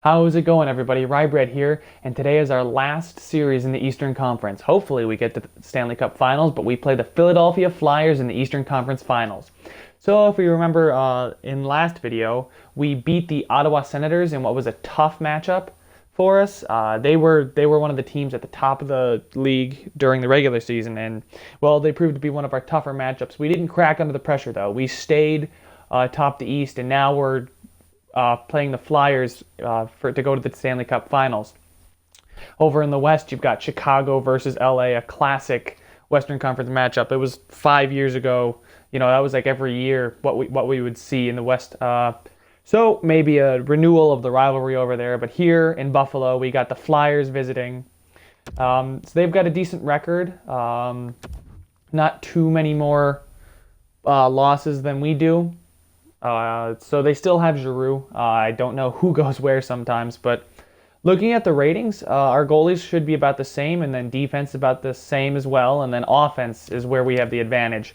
How's it going, everybody? Rybread here, and today is our last series in the Eastern Conference. Hopefully we get to the Stanley Cup Finals, but we play the Philadelphia Flyers in the Eastern Conference Finals. So if we remember in last video, we beat the Ottawa Senators in what was a tough matchup for us. They were one of the teams at the top of the league during the regular season, and well, they proved to be one of our tougher matchups. We didn't crack under the pressure, though. We stayed top the East, and now we're playing the Flyers to go to the Stanley Cup Finals. Over in the West, you've got Chicago versus LA, a classic Western Conference matchup. It was 5 years ago. You know, that was like every year what we would see in the West. So maybe a renewal of the rivalry over there. But here in Buffalo, we got the Flyers visiting. So they've got a decent record. Not too many more losses than we do. So they still have Giroux. I don't know who goes where sometimes, but looking at the ratings, our goalies should be about the same, and then defense about the same as well, and then offense is where we have the advantage.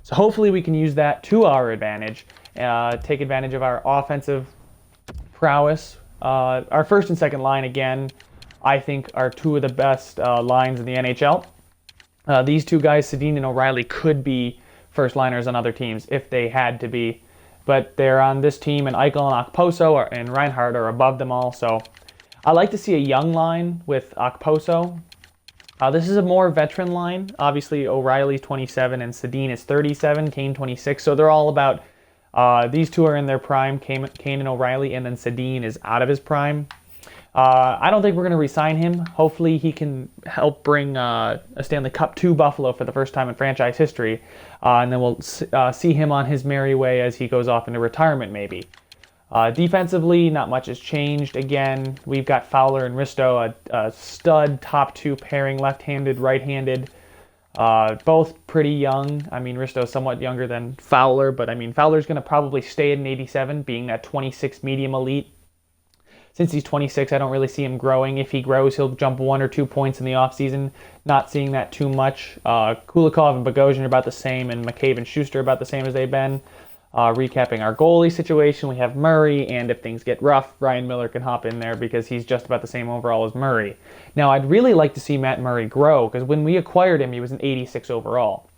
So hopefully we can use that to our advantage, take advantage of our offensive prowess. Our first and second line, again, I think are two of the best lines in the NHL. These two guys, Sedin and O'Reilly, could be first liners on other teams if they had to be. But they're on this team, and Eichel and Okposo and Reinhart are above them all. So I like to see a young line with Okposo. This is a more veteran line. Obviously, O'Reilly's 27 and Sedin is 37, Kane 26. So they're all about, these two are in their prime, Kane and O'Reilly, and then Sedin is out of his prime. I don't think we're going to re-sign him. Hopefully he can help bring a Stanley Cup to Buffalo for the first time in franchise history. And then we'll see him on his merry way as he goes off into retirement, maybe. Defensively, not much has changed. Again, we've got Fowler and Risto, a stud top two pairing, left-handed, right-handed. Both pretty young. I mean, Risto's somewhat younger than Fowler, but I mean, Fowler's going to probably stay at an 87, being that 26 medium elite. Since he's 26, I don't really see him growing. If he grows, he'll jump 1 or 2 points in the offseason. Not seeing that too much. Kulikov and Bogosian are about the same, and McCabe and Schuster are about the same as they've been. Recapping our goalie situation, we have Murray, and if things get rough, Ryan Miller can hop in there because he's just about the same overall as Murray. Now, I'd really like to see Matt Murray grow, because when we acquired him, he was an 86 overall.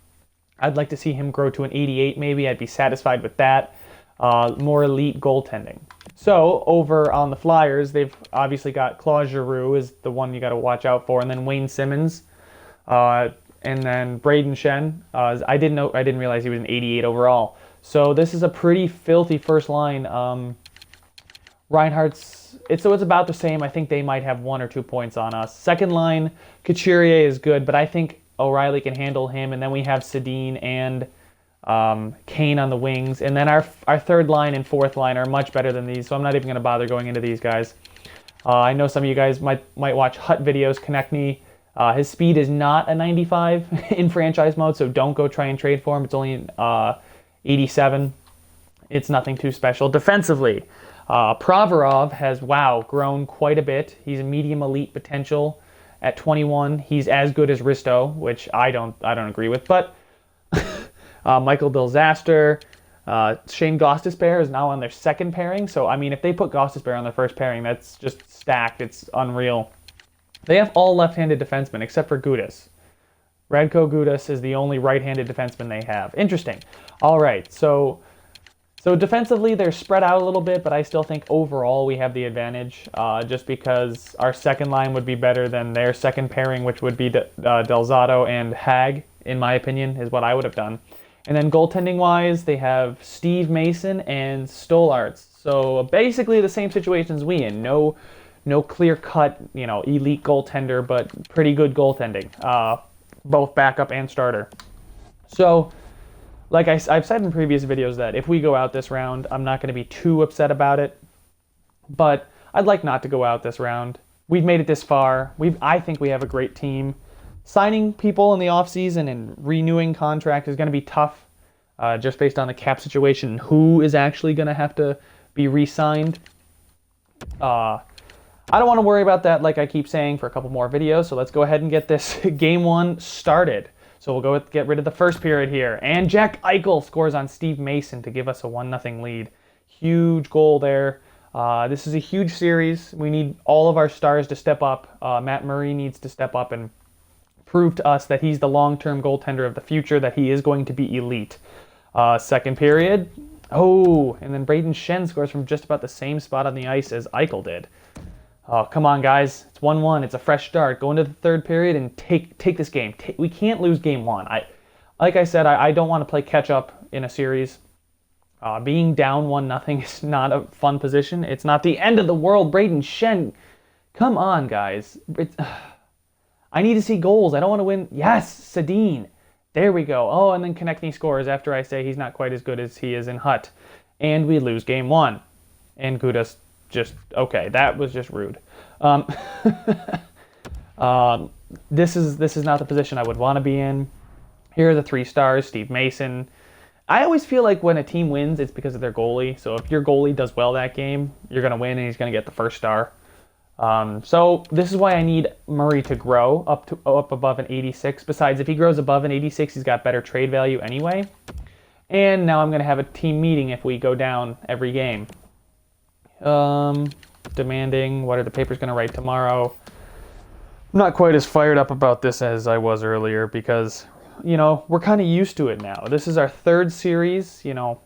I'd like to see him grow to an 88 maybe. I'd be satisfied with that. More elite goaltending. So, over on the Flyers, they've obviously got Claude Giroux is the one you got to watch out for, and then Wayne Simmons, and then Braden Shen. I didn't realize he was an 88 overall. So this is a pretty filthy first line. Reinhardt's, it's about the same. I think they might have 1 or 2 points on us. Second line, Couturier is good, but I think O'Reilly can handle him, and then we have Sedin and Kane on the wings, and then our third line and fourth line are much better than these, so I'm not even going to bother going into these guys. I know some of you guys might watch Hut videos. Konechny, his speed is not a 95 in franchise mode, so don't go try and trade for him. It's only 87. It's nothing too special. Defensively, Provorov has grown quite a bit. He's a medium elite potential at 21. He's as good as Risto, which I don't agree with, but. Michael Bilzaster, Shane Gostisbehere is now on their second pairing. So, I mean, if they put Gostisbehere on their first pairing, that's just stacked. It's unreal. They have all left-handed defensemen except for Gudas. Radko Gudas is the only right-handed defenseman they have. Interesting. All right, so defensively, they're spread out a little bit, but I still think overall we have the advantage just because our second line would be better than their second pairing, which would be Delzato and Hag, in my opinion, is what I would have done. And then goaltending-wise, they have Steve Mason and Stolarz. So basically the same situations we in. No clear-cut, elite goaltender, but pretty good goaltending, both backup and starter. So, like I've said in previous videos that if we go out this round, I'm not going to be too upset about it. But I'd like not to go out this round. We've made it this far. I think we have a great team. Signing people in the offseason and renewing contracts is going to be tough just based on the cap situation and who is actually going to have to be re-signed. I don't want to worry about that like I keep saying for a couple more videos, so let's go ahead and get this Game 1 started. So we'll get rid of the first period here. And Jack Eichel scores on Steve Mason to give us a 1-0 lead. Huge goal there. This is a huge series. We need all of our stars to step up. Matt Murray needs to step up and prove to us that he's the long-term goaltender of the future, that he is going to be elite. Second period. Oh, and then Braden Shen scores from just about the same spot on the ice as Eichel did. Oh, come on, guys. It's 1-1. It's a fresh start. Go into the third period and take this game. We can't lose game one. Like I said, I don't want to play catch-up in a series. Being down 1-0 is not a fun position. It's not the end of the world. Braden Shen, come on, guys. I need to see goals. I don't want to win. Yes, Sedin. There we go. Oh, and then Konechny scores after I say he's not quite as good as he is in Hut. And we lose game one. And Gudas just, okay, that was just rude. This is not the position I would want to be in. Here are the 3 stars, Steve Mason. I always feel like when a team wins, it's because of their goalie. So if your goalie does well that game, you're going to win and he's going to get the first star. So this is why I need Murray to grow up above an 86. Besides, if he grows above an 86, he's got better trade value anyway. And now I'm going to have a team meeting if we go down every game. Demanding, what are the papers going to write tomorrow? I'm not quite as fired up about this as I was earlier because, you know, we're kind of used to it now. This is our 3rd series, you know.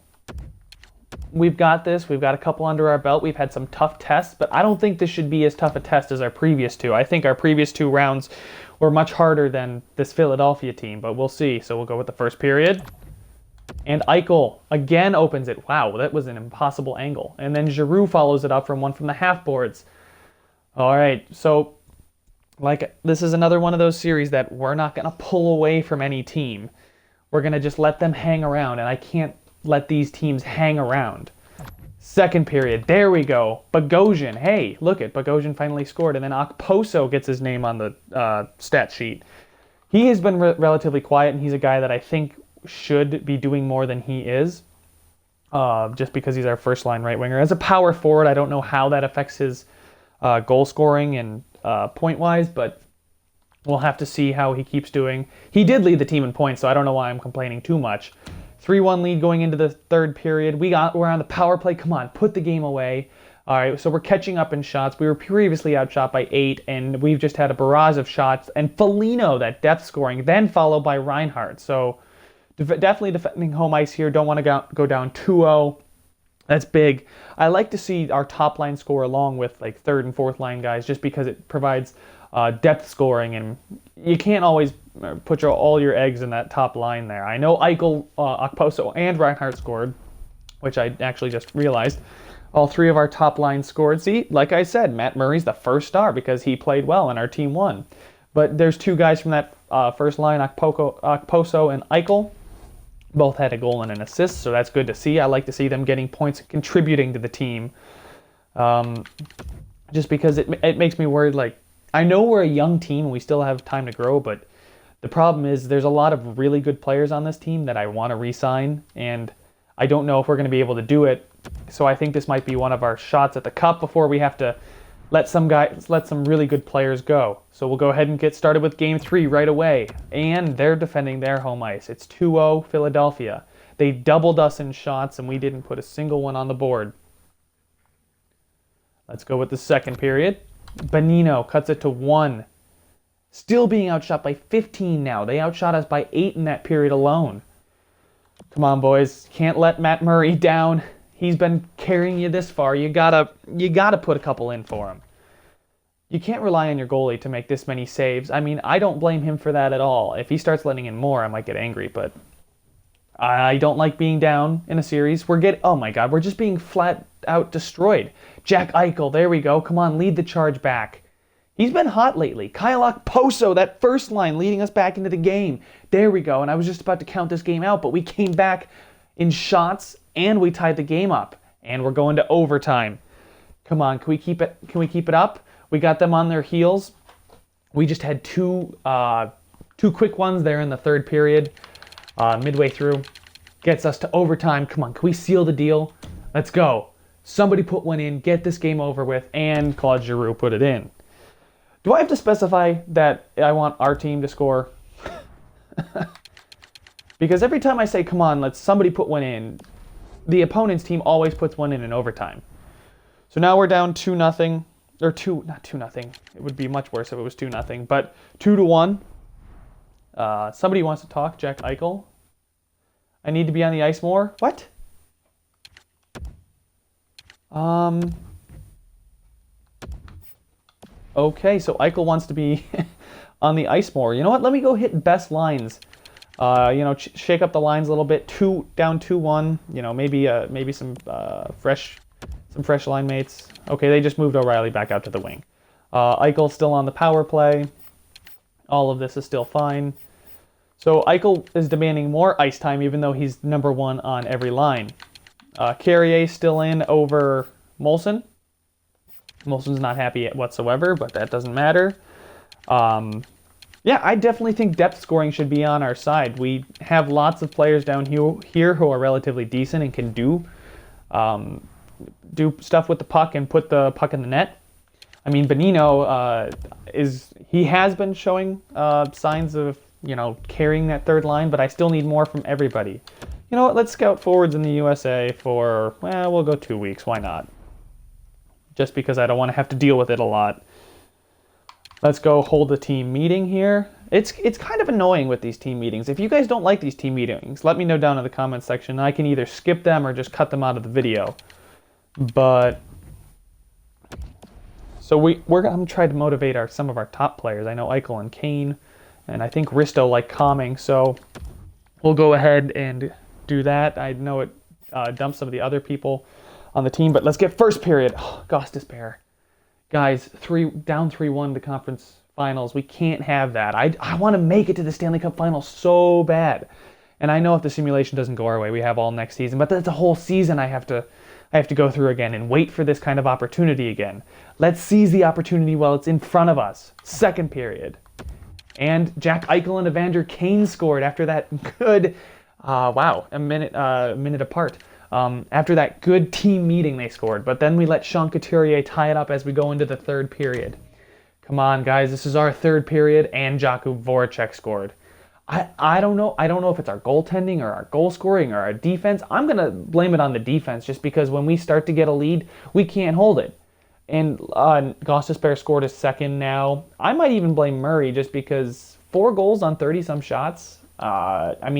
We've got this. We've got a couple under our belt. We've had some tough tests, but I don't think this should be as tough a test as our previous 2. I think our previous 2 rounds were much harder than this Philadelphia team, but we'll see. So we'll go with the first period. And Eichel again opens it. Wow, that was an impossible angle. And then Giroux follows it up from one from the half boards. All right, so this is another one of those series that we're not going to pull away from any team. We're going to just let them hang around, and I can't let these teams hang around. Second period, there we go. Bogosian, hey, look it, Bogosian finally scored, and then Okposo gets his name on the stat sheet. He has been relatively quiet, and he's a guy that I think should be doing more than he is, just because he's our first-line right winger. As a power forward, I don't know how that affects his goal scoring and point-wise, but we'll have to see how he keeps doing. He did lead the team in points, so I don't know why I'm complaining too much. 3-1 lead going into the third period. We're on the power play. Come on, put the game away. All right, so we're catching up in shots. We were previously outshot by 8, and we've just had a barrage of shots. And Foligno, that depth scoring, then followed by Reinhardt. So definitely defending home ice here. Don't want to go down 2-0. That's big. I like to see our top line score along with like 3rd and 4th line guys just because it provides depth scoring, and you can't always put all your eggs in that top line there. I know Eichel, Okposo, and Reinhardt scored, which I actually just realized. All 3 of our top line scored. See, like I said, Matt Murray's the first star because he played well and our team won. But there's 2 guys from that first line, Okposo and Eichel. Both had a goal and an assist, so that's good to see. I like to see them getting points and contributing to the team. Just because it makes me worried. Like, I know we're a young team and we still have time to grow, but the problem is there's a lot of really good players on this team that I want to re-sign, and I don't know if we're going to be able to do it. So I think this might be one of our shots at the cup before we have to let some really good players go. So we'll go ahead and get started with Game 3 right away. And they're defending their home ice. It's 2-0 Philadelphia. They doubled us in shots, and we didn't put a single one on the board. Let's go with the second period. Bonino cuts it to 1. Still being outshot by 15 now. They outshot us by 8 in that period alone. Come on, boys. Can't let Matt Murray down. He's been carrying you this far. You gotta put a couple in for him. You can't rely on your goalie to make this many saves. I mean, I don't blame him for that at all. If he starts letting in more, I might get angry, but I don't like being down in a series. Oh my God, we're just being flat out destroyed. Jack Eichel, there we go. Come on, lead the charge back. He's been hot lately. Kyle Okposo, that first line leading us back into the game. There we go. And I was just about to count this game out, but we came back in shots and we tied the game up. And we're going to overtime. Come on, can we keep it up? We got them on their heels. We just had two quick ones there in the third period. Midway through. Gets us to overtime. Come on, can we seal the deal? Let's go. Somebody put one in, get this game over with, and Claude Giroux put it in. Do I have to specify that I want our team to score? Because every time I say, come on, let's somebody put one in, the opponent's team always puts one in overtime. So now we're down 2-0, or not 2-0. It would be much worse if it was 2-0, but 2-1. Somebody wants to talk. Jack Eichel. I need to be on the ice more. What? Okay, so Eichel wants to be on the ice more. You know what? Let me go hit best lines. Shake up the lines a little bit. Down 2-1. Maybe some fresh line mates. Okay, they just moved O'Reilly back out to the wing. Eichel still on the power play. All of this is still fine. So Eichel is demanding more ice time, even though he's number 1 on every line. Carrier still in over Molson. Molson's not happy whatsoever, but that doesn't matter. I definitely think depth scoring should be on our side. We have lots of players down here who are relatively decent and can do stuff with the puck and put the puck in the net. I mean, Bonino he has been showing signs of carrying that third line, but I still need more from everybody. You know what? Let's scout forwards in the USA for we'll go 2 weeks. Why not? Just because I don't want to have to deal with it a lot. Let's go hold a team meeting here. It's kind of annoying with these team meetings. If you guys don't like these team meetings, let me know down in the comments section. I can either skip them or just cut them out of the video. But so we're gonna try to motivate some of our top players. I know Eichel and Kane, and I think Risto like calming. So we'll go ahead and do that. I know it dumps some of the other people on the team, but let's get first period. Oh, gosh, despair. Guys, down 3-1 the conference finals. We can't have that. I want to make it to the Stanley Cup finals so bad. And I know if the simulation doesn't go our way, we have all next season, but that's a whole season I have to go through again and wait for this kind of opportunity again. Let's seize the opportunity while it's in front of us. Second period. And Jack Eichel and Evander Kane scored after that good, a minute apart. After that good team meeting, they scored. But then we let Sean Couturier tie it up as we go into the third period. Come on, guys. This is our third period, and Jakub Voracek scored. I don't know. I don't know if it's our goaltending or our goal scoring or our defense. I'm going to blame it on the defense just because when we start to get a lead, we can't hold it. And Gostisbehere scored a second now. I might even blame Murray just because 4 goals on 30-some shots.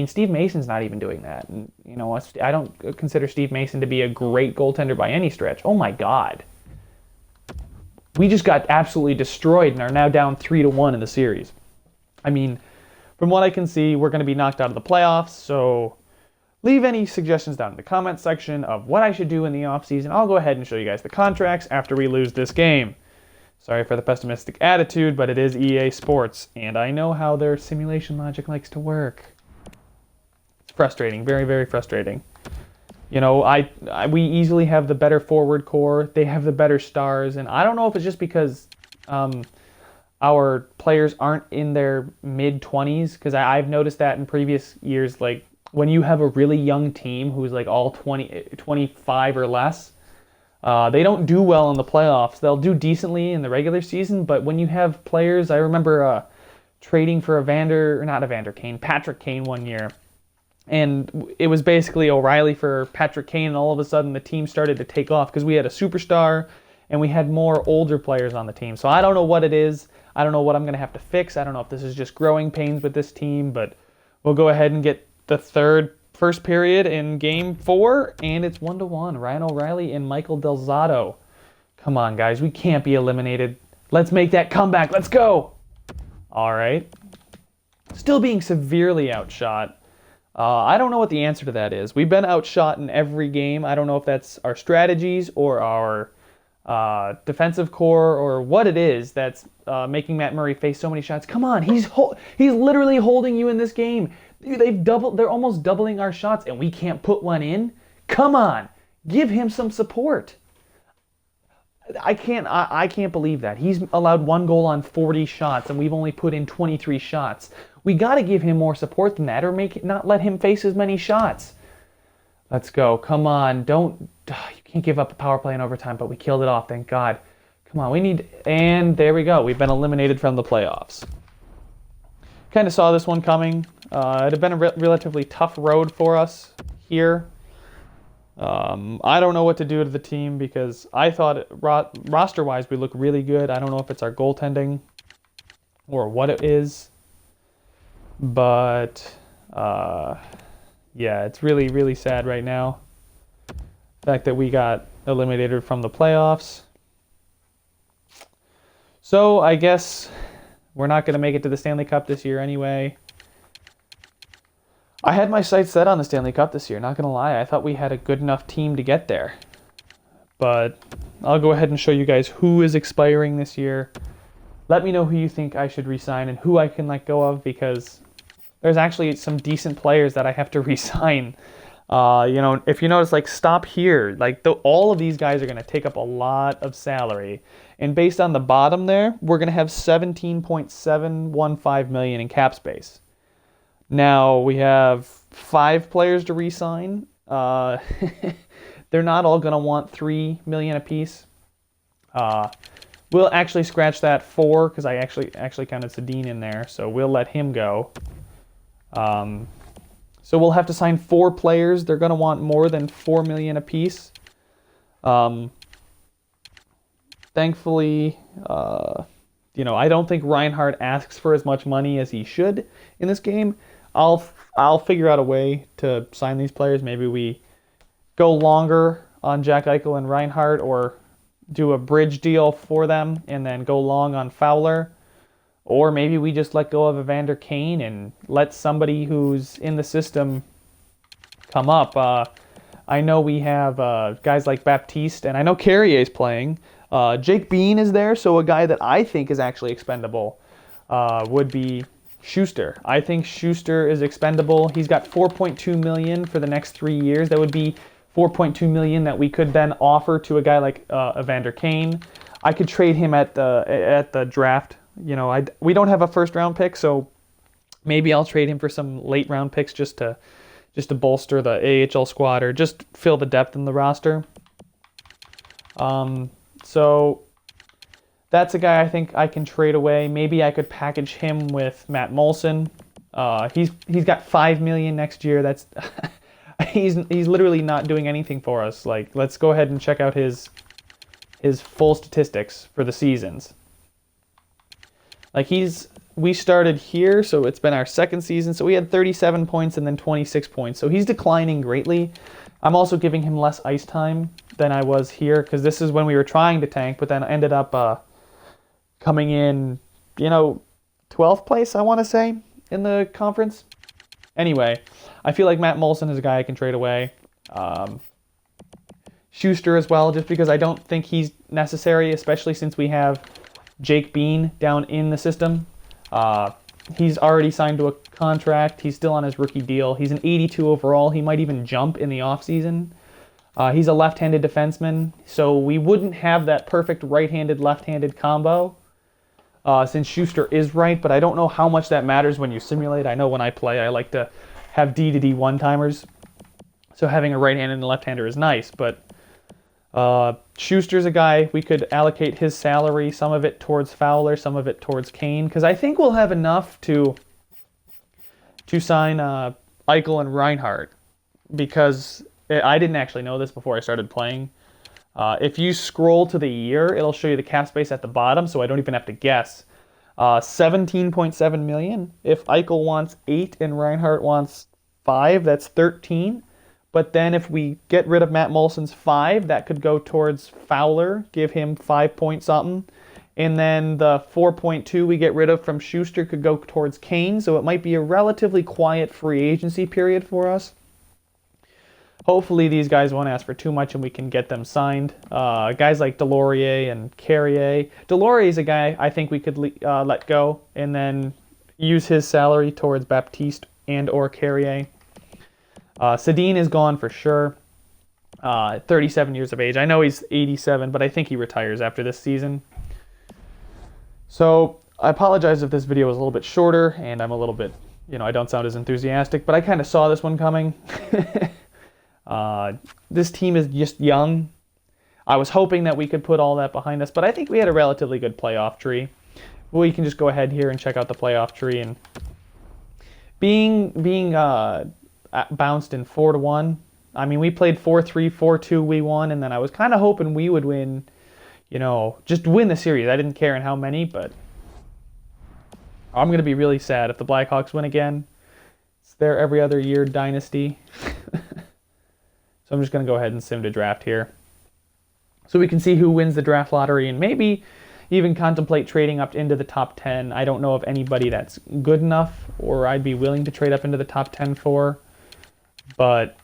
Steve Mason's not even doing that. And, I don't consider Steve Mason to be a great goaltender by any stretch. Oh, my God. We just got absolutely destroyed and are now down 3-1 in the series. I mean, from what I can see, we're going to be knocked out of the playoffs, so leave any suggestions down in the comments section of what I should do in the offseason. I'll go ahead and show you guys the contracts after we lose this game. Sorry for the pessimistic attitude, but it is EA Sports, and I know how their simulation logic likes to work. It's frustrating, very, very frustrating. We easily have the better forward core. They have the better stars, and I don't know if it's just because our players aren't in their mid-20s, because I've noticed that in previous years, like when you have a really young team who's like all 25 or less, they don't do well in the playoffs. They'll do decently in the regular season, but when you have players, I remember trading for Patrick Kane one year, and it was basically O'Reilly for Patrick Kane, and all of a sudden the team started to take off because we had a superstar and we had more older players on the team. So I don't know what it is. I don't know what I'm going to have to fix. I don't know if this is just growing pains with this team, but we'll go ahead and get the first period in Game 4, and it's 1-1. Ryan O'Reilly and Michael Del Zotto. Come on, guys. We can't be eliminated. Let's make that comeback. Let's go. All right. Still being severely outshot. I don't know what the answer to that is. We've been outshot in every game. I don't know if that's our strategies or our defensive core or what it is that's making Matt Murray face so many shots. Come on. He's literally holding you in this game. They're almost doubling our shots, and we can't put one in? Come on. Give him some support. I can't believe that. He's allowed 1 goal on 40 shots, and we've only put in 23 shots. We got to give him more support than that, or not let him face as many shots. Let's go. Come on. You can't give up a power play in overtime, but we killed it off, thank God. Come on, and there we go. We've been eliminated from the playoffs. Kind of saw this one coming. It had been a relatively tough road for us here. I don't know what to do to the team because I thought roster-wise we look really good. I don't know if it's our goaltending or what it is, but yeah, it's really, really sad right now. The fact that we got eliminated from the playoffs. So I guess we're not going to make it to the Stanley Cup this year anyway. I had my sights set on the Stanley Cup this year, not going to lie. I thought we had a good enough team to get there. But I'll go ahead and show you guys who is expiring this year. Let me know who you think I should re-sign and who I can let go of, because there's actually some decent players that I have to re-sign. You know, if you notice, like, stop here. Like, all of these guys are going to take up a lot of salary. And based on the bottom there, we're going to have $17.715 million in cap space. Now, we have 5 players to re-sign. They're not all going to want $3 million apiece. We'll actually scratch that 4 because I actually counted Sedin in there, so we'll let him go. So we'll have to sign 4 players. They're going to want more than $4 million apiece. Thankfully, you know, I don't think Reinhart asks for as much money as he should in this game. I'll figure out a way to sign these players. Maybe we go longer on Jack Eichel and Reinhart, or do a bridge deal for them and then go long on Fowler. Or maybe we just let go of Evander Kane and let somebody who's in the system come up. I know we have guys like Baptiste, and I know Carrier's playing. Jake Bean is there, so a guy that I think is actually expendable would be Schuster. I think Schuster is expendable. He's got $4.2 million for the next 3 years. That would be $4.2 million that we could then offer to a guy like Evander Kane. I could trade him at the draft. You know, we don't have a first round pick, so maybe I'll trade him for some late round picks just to bolster the AHL squad, or just fill the depth in the roster. So that's a guy I think I can trade away. Maybe I could package him with Matt Molson. He's got $5 million next year. That's he's literally not doing anything for us. Like, let's go ahead and check out his full statistics for the seasons. Like, we started here, so it's been our second season. So we had 37 points and then 26 points. So he's declining greatly. I'm also giving him less ice time than I was here, because this is when we were trying to tank, but then ended up coming in, you know, 12th place, I want to say, in the conference. Anyway, I feel like Matt Molson is a guy I can trade away. Schuster as well, just because I don't think he's necessary, especially since we have Jake Bean down in the system. He's already signed to a contract. He's still on his rookie deal. He's an 82 overall. He might even jump in the offseason. He's a left-handed defenseman, so we wouldn't have that perfect right-handed, left-handed combo since Schuster is right, but I don't know how much that matters when you simulate. I know when I play, I like to have D to D one-timers, so having a right-hander and a left-hander is nice, but Schuster's a guy we could allocate his salary, some of it towards Fowler, some of it towards Kane, because I think we'll have enough to sign Eichel and Reinhart, because I didn't actually know this before I started playing. If you scroll to the year, it'll show you the cap space at the bottom, so I don't even have to guess. $17.7 million. If Eichel wants 8 and Reinhart wants 5, that's 13. But then if we get rid of Matt Molson's 5, that could go towards Fowler, give him 5 point something. And then the 4.2 we get rid of from Schuster could go towards Kane, so it might be a relatively quiet free agency period for us. Hopefully these guys won't ask for too much and we can get them signed. Guys like Delorier and Carrier. Delorier is a guy I think we could let go and then use his salary towards Baptiste and or Carrier. Sedin is gone for sure. 37 years of age. I know he's 87, but I think he retires after this season. So I apologize if this video was a little bit shorter and I'm a little bit, I don't sound as enthusiastic, but I kind of saw this one coming. This team is just young. I was hoping that we could put all that behind us, but I think we had a relatively good playoff tree. We can just go ahead here and check out the playoff tree. And being bounced in 4-1, I mean, we played 4-3, 4-2, we won, and then I was kind of hoping we would win, just win the series. I didn't care in how many, but I'm going to be really sad if the Blackhawks win again. It's their every other year dynasty. So I'm just going to go ahead and sim to draft here, so we can see who wins the draft lottery and maybe even contemplate trading up into the top 10. I don't know of anybody that's good enough or I'd be willing to trade up into the top 10 for, but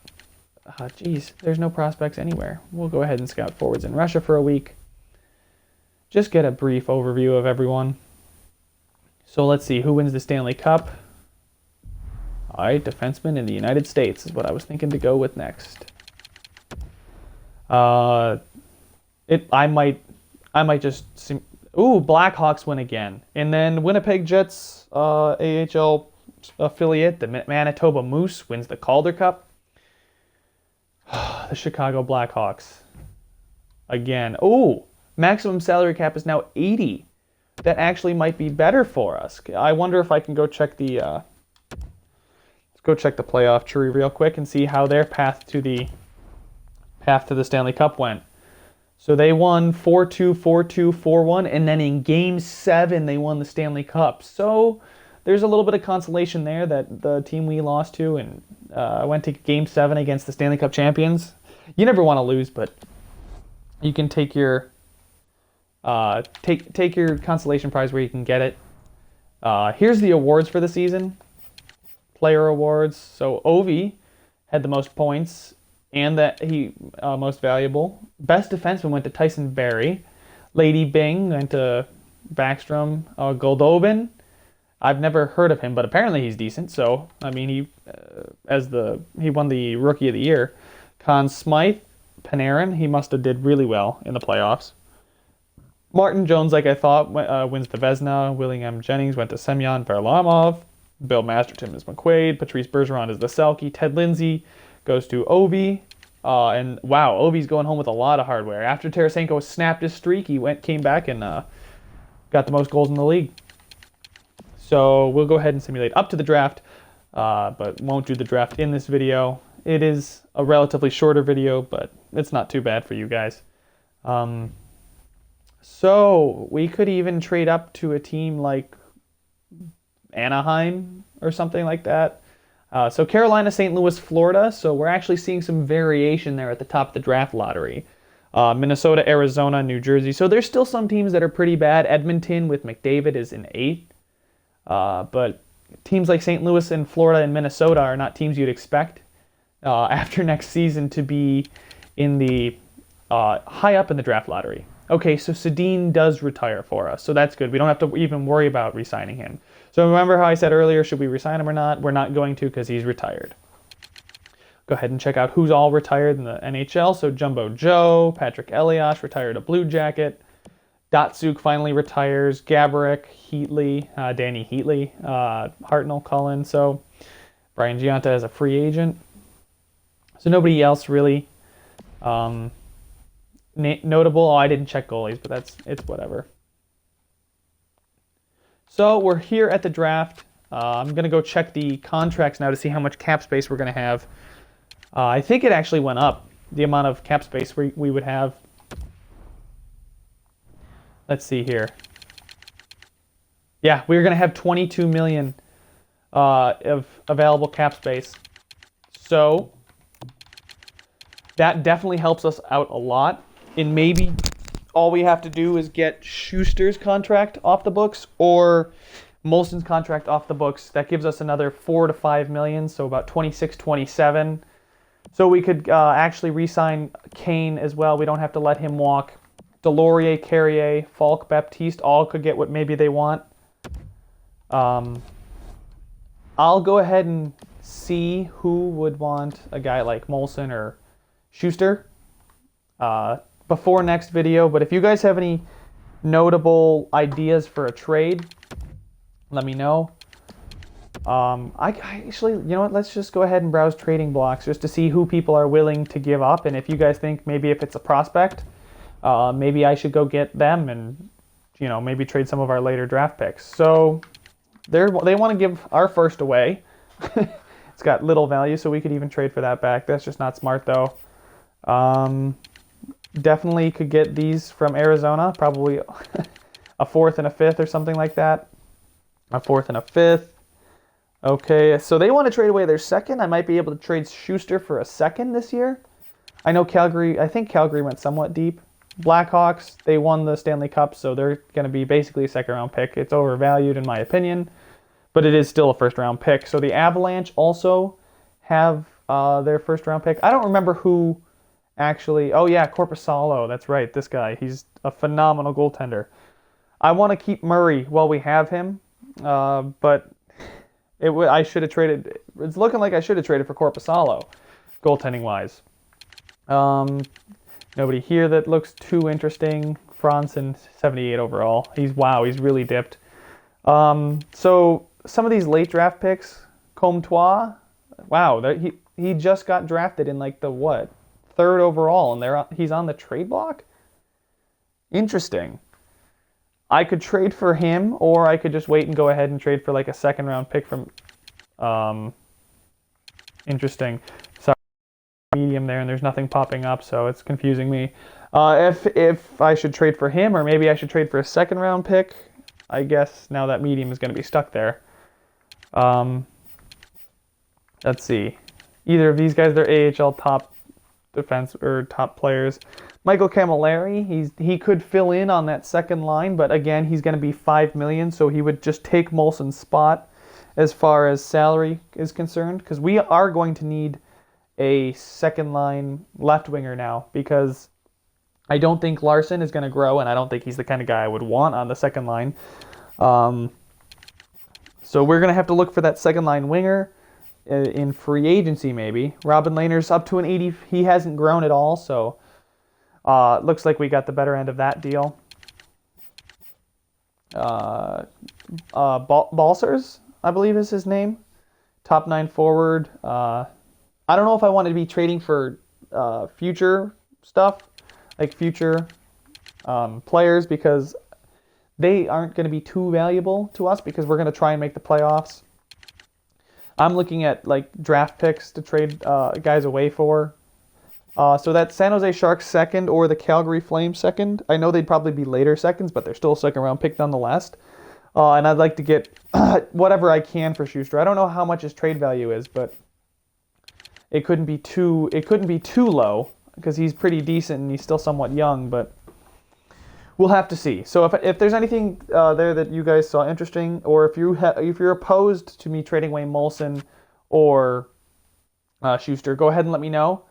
geez, there's no prospects anywhere. We'll go ahead and scout forwards in Russia for a week. Just get a brief overview of everyone. So let's see, who wins the Stanley Cup? All right, defenseman in the United States is what I was thinking to go with next. I might just Blackhawks win again, and then Winnipeg Jets AHL affiliate, the Manitoba Moose, wins the Calder Cup. The Chicago Blackhawks again. Maximum salary cap is now 80. That actually might be better for us. I wonder if I can go check the let's go check the playoff tree real quick and see how their path to the Stanley Cup went. So they won 4-2, 4-2, 4-1, and then in Game 7 they won the Stanley Cup. So there's a little bit of consolation there that the team we lost to and went to Game 7 against the Stanley Cup champions. You never want to lose, but you can take your take your consolation prize where you can get it. Here's the awards for the season. Player awards. So Ovi had the most points and that he most valuable. Best defenseman went to Tyson Barrie. Lady Bing went to Backstrom. Goldobin, I've never heard of him, but apparently he's decent. So I mean, he won the Rookie of the Year. Conn Smythe, Panarin, he must have did really well in the playoffs. Martin Jones, like I thought, wins the Vezina. William Jennings went to Semyon Varlamov. Bill Masterton is McQuaid. Patrice Bergeron is the Selke. Ted Lindsay goes to Ovi. And wow, Ovi's going home with a lot of hardware. After Tarasenko snapped his streak, he came back and got the most goals in the league. So we'll go ahead and simulate up to the draft, but won't do the draft in this video. It is a relatively shorter video, but it's not too bad for you guys. So we could even trade up to a team like Anaheim or something like that. So Carolina, St. Louis, Florida. So we're actually seeing some variation there at the top of the draft lottery. Minnesota, Arizona, New Jersey. So there's still some teams that are pretty bad. Edmonton with McDavid is in 8. But teams like St. Louis and Florida and Minnesota are not teams you'd expect after next season to be in the high up in the draft lottery. Okay, so Sedin does retire for us, so that's good. We don't have to even worry about re-signing him. So remember how I said earlier, should we re-sign him or not? We're not going to because he's retired. Go ahead and check out who's all retired in the NHL. So Jumbo Joe, Patrick Elias retired a Blue Jacket. Datsuk finally retires. Gaborik, Heatley, Danny Heatley, Hartnell, Cullen. So Brian Giunta as a free agent. So nobody else really notable. Oh, I didn't check goalies, but it's whatever. So we're here at the draft. I'm going to go check the contracts now to see how much cap space we're going to have. I think it actually went up, the amount of cap space we would have. Let's see here. Yeah, we're going to have 22 million of available cap space. So that definitely helps us out a lot. And maybe all we have to do is get Schuster's contract off the books or Molson's contract off the books. That gives us another 4 to 5 million, so about 26, 27. So we could actually re-sign Kane as well. We don't have to let him walk. Delorier, Carrier, Falk, Baptiste, all could get what maybe they want. I'll go ahead and see who would want a guy like Molson or Schuster before next video. But if you guys have any notable ideas for a trade, let me know. I actually, you know what, let's just go ahead and browse trading blocks just to see who people are willing to give up. And if you guys think maybe if it's a prospect, maybe I should go get them and, you know, maybe trade some of our later draft picks. So they want to give our first away. It's got little value, so we could even trade for that back. That's just not smart, though. Definitely could get these from Arizona, probably a 4th and a 5th or something like that. A 4th and a 5th. Okay, so they want to trade away their 2nd. I might be able to trade Schuster for a 2nd this year. I know Calgary, I think Calgary went somewhat deep. Blackhawks, they won the Stanley Cup, so they're going to be basically a 2nd round pick. It's overvalued in my opinion, but it is still a 1st round pick. So the Avalanche also have their 1st round pick. I don't remember who actually, oh yeah, Korpisalo, that's right, this guy. He's a phenomenal goaltender. I want to keep Murray while we have him, but I should have traded, it's looking like I should have traded for Korpisalo, goaltending-wise. Nobody here that looks too interesting. Franson, 78 overall. He's really dipped. So some of these late draft picks, Comtois, wow, he just got drafted in like the what? 3rd overall, and he's on the trade block? Interesting. I could trade for him, or I could just wait and go ahead and trade for like a 2nd round pick from... interesting. Sorry, medium there, and there's nothing popping up, so it's confusing me. If I should trade for him, or maybe I should trade for a 2nd round pick, I guess now that medium is going to be stuck there. Let's see. Either of these guys, they're AHL top defense or top players. Michael Camilleri, he could fill in on that 2nd line, but again, he's going to be $5 million, so he would just take Molson's spot as far as salary is concerned, because we are going to need a 2nd line left winger now, because I don't think Larson is going to grow, and I don't think he's the kind of guy I would want on the 2nd line. So we're going to have to look for that 2nd line winger in free agency, maybe. Robin Lehner's up to an 80. He hasn't grown at all, so looks like we got the better end of that deal. Balsers, I believe is his name. Top 9 forward. I don't know if I wanted to be trading for future stuff, like future players, because they aren't going to be too valuable to us because we're going to try and make the playoffs. I'm looking at like draft picks to trade guys away for. So that San Jose Sharks 2nd or the Calgary Flames 2nd. I know they'd probably be later 2nds, but they're still a 2nd round pick nonetheless. And I'd like to get whatever I can for Schuster. I don't know how much his trade value is, but it couldn't be too low because he's pretty decent and he's still somewhat young, but we'll have to see. So if there's anything there that you guys saw interesting, or if you're opposed to me trading away Molson or Schuster, go ahead and let me know.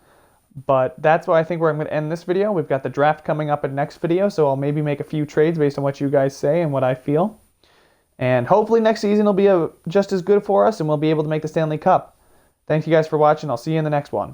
But that's why I think where I'm going to end this video. We've got the draft coming up in the next video, so I'll maybe make a few trades based on what you guys say and what I feel. And hopefully next season will be just as good for us, and we'll be able to make the Stanley Cup. Thank you guys for watching. I'll see you in the next one.